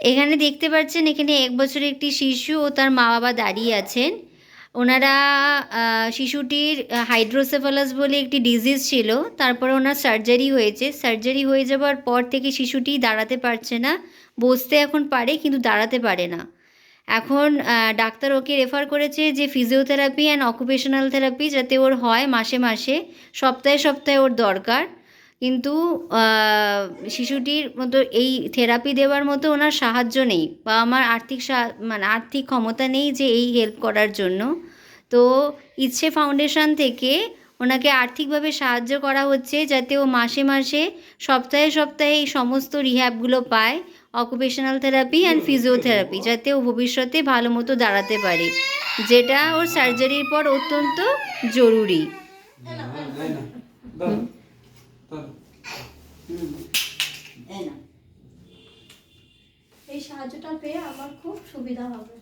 এখানে দেখতে পাচ্ছেন, এখানে 1 বছরের একটি শিশু ও তার মা বাবা দাঁড়িয়ে আছেন। ওনারা শিশুটির হাইড্রোসেফালাস বলে একটি ডিজিজ ছিল, তারপরে ওনার সার্জারি হয়েছে। সার্জারি হয়ে যাওয়ার পর থেকে শিশুটি দাঁড়াতে পারছে না, বসতে এখন পারে কিন্তু দাঁড়াতে পারে না। এখন ডাক্তার ওকে রেফার করেছে যে ফিজিওথেরাপি অ্যান্ড অকুপেশনাল থেরাপি যাতে ওর হয় মাসে মাসে, সপ্তাহে সপ্তাহে ওর দরকার। কিন্তু শিশুটির মতো এই থেরাপি দেওয়ার মতো ওনার সাহায্য নেই, বা আমার মানে আর্থিক ক্ষমতা নেই যে এই হেল্প করার জন্য। তো ইচ্ছে ফাউন্ডেশন থেকে ওনাকে আর্থিকভাবে সাহায্য করা হচ্ছে যাতে ও মাসে মাসে, সপ্তাহে সপ্তাহে এই সমস্ত রিহ্যাবগুলো পায়, অকুপেশনাল থেরাপি অ্যান্ড ফিজিওথেরাপি, যাতে ও ভবিষ্যতে ভালো মতো দাঁড়াতে পারে, যেটা ওর সার্জারির পর অত্যন্ত জরুরি। এই সাহায্যটা পেয়ে আমার খুব সুবিধা হবে।